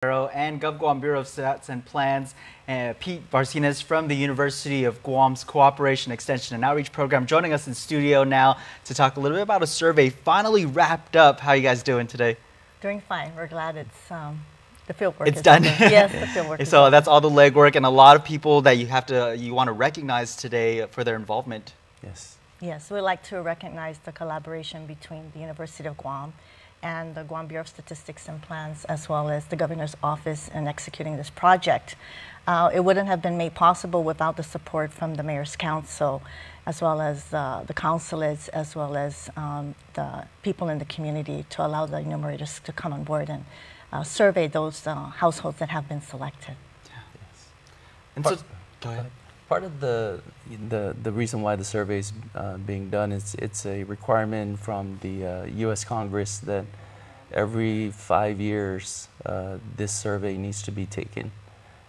Guerrero and GovGuam Bureau of Stats and Plans, Pete Barcinas from the University of Guam's Cooperation Extension and Outreach Program, joining us in studio now to talk a little bit about a survey finally wrapped up. How are you guys doing today? Doing fine. We're glad it's the field work. It's done. Yes, the field work. So that's all the legwork and a lot of people that you want to recognize today for their involvement. Yes. Yes, we'd like to recognize the collaboration between the University of Guam and the Guam Bureau of Statistics and Plans, as well as the Governor's Office in executing this project. It wouldn't have been made possible without the support from the Mayor's Council, as well as the consulates, as well as the people in the community to allow the enumerators to come on board and survey those households that have been selected. Yeah. Yes. And so, go ahead. Part of the reason why the survey is being done is it's a requirement from the U.S. Congress that every 5 years this survey needs to be taken,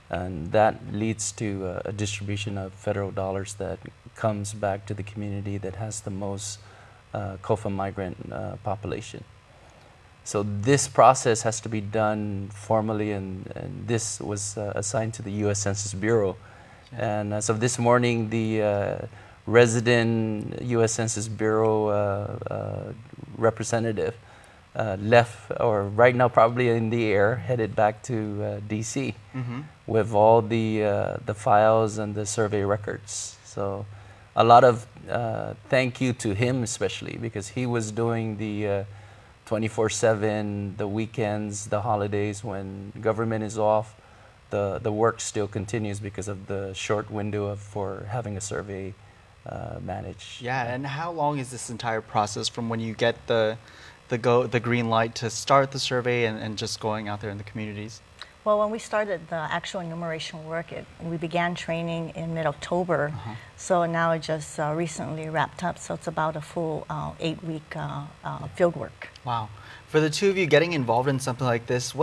and that leads to a distribution of federal dollars that comes back to the community that has the most COFA migrant population. So this process has to be done formally, and this was assigned to the U.S. Census Bureau. And so this morning, the resident U.S. Census Bureau representative left, or right now probably in the air, headed back to D.C. With all the files and the survey records. So a lot of thank you to him, especially because he was doing the 24/7, the weekends, the holidays when government is off. The work still continues because of the short window for having a survey managed. Yeah, and how long is this entire process from when you get the green light to start the survey and just going out there in the communities? Well, when we started the actual enumeration work, we began training in mid-October. So now it just recently wrapped up. So it's about a full 8-week field work. Wow. For the two of you getting involved in something like this,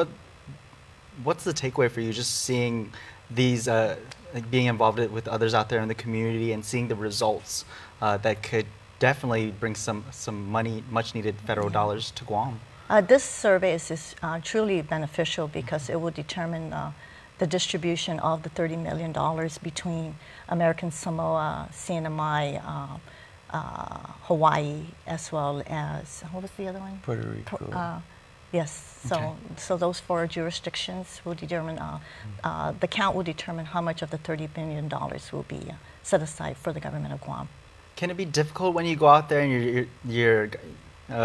what's the takeaway for you, just seeing these, like being involved with others out there in the community and seeing the results that could definitely bring some money, much needed federal dollars to Guam? This survey is truly beneficial because it will determine the distribution of the $30 million between American Samoa, CNMI, Hawaii, as well as, what was the other one? Puerto Rico. Yes, so those 4 jurisdictions will determine, the count will determine how much of the $30 million will be set aside for the government of Guam. Can it be difficult when you go out there and your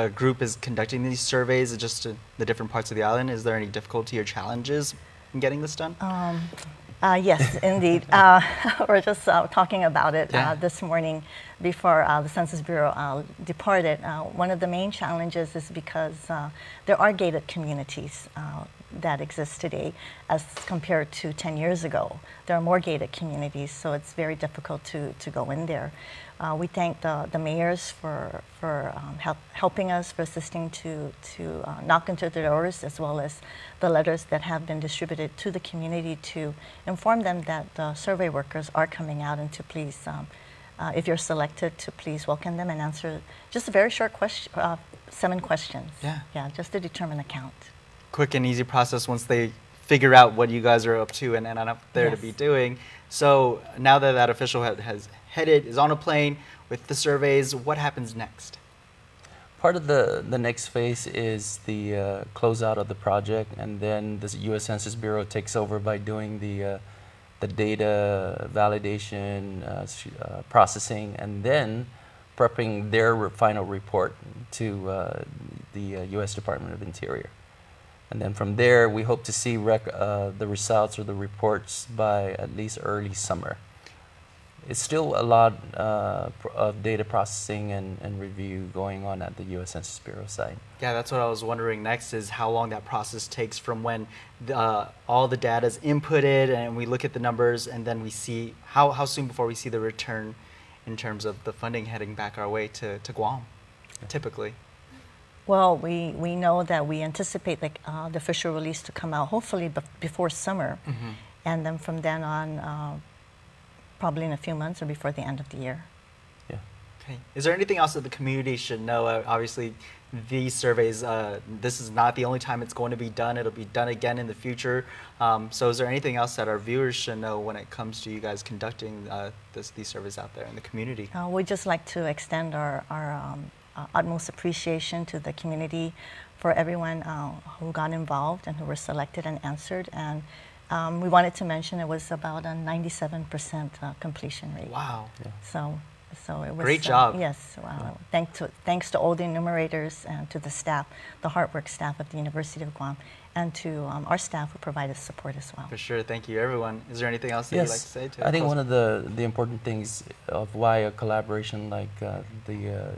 group is conducting these surveys just to the different parts of the island? Is there any difficulty or challenges in getting this done? Yes, indeed. We're just talking about it this morning before the Census Bureau departed. One of the main challenges is because there are gated communities that exist today as compared to 10 years ago. There are more gated communities, so it's very difficult to go in there. We thank the mayors for helping us, for assisting to knock into the doors, as well as the letters that have been distributed to the community to inform them that the survey workers are coming out, and to please, if you're selected, to please welcome them and answer just a very short question, 7 questions. Yeah, just to determine the count. Quick and easy process once they figure out what you guys are up to and up there to be doing. So now that that official is on a plane with the surveys, what happens next? Part of the next phase is the closeout of the project, and then the U.S. Census Bureau takes over by doing the data validation, processing, and then prepping their final report to the U.S. Department of Interior. And then from there, we hope to see the results or the reports by at least early summer. It's still a lot of data processing and review going on at the U.S. Census Bureau side. Yeah, that's what I was wondering next, is how long that process takes from when all the data is inputted and we look at the numbers, and then we see how soon before we see the return in terms of the funding heading back our way to Guam, typically. Well, we know that we anticipate the official release to come out hopefully before summer, and then from then on, probably in a few months or before the end of the year. Yeah. Okay. Is there anything else that the community should know? Obviously, these surveys, this is not the only time it's going to be done. It'll be done again in the future. So is there anything else that our viewers should know when it comes to you guys conducting these surveys out there in the community? We'd just like to extend our utmost appreciation to the community for everyone who got involved and who were selected and answered. And we wanted to mention it was about a 97% completion rate. Wow. Yeah. So it was great job. Yes, thanks to all the enumerators and to the staff, the hard work staff of the University of Guam, and to our staff who provided support as well. For sure, thank you, everyone. Is there anything else that you'd like to say? I think one of the important things of why a collaboration like the Bureau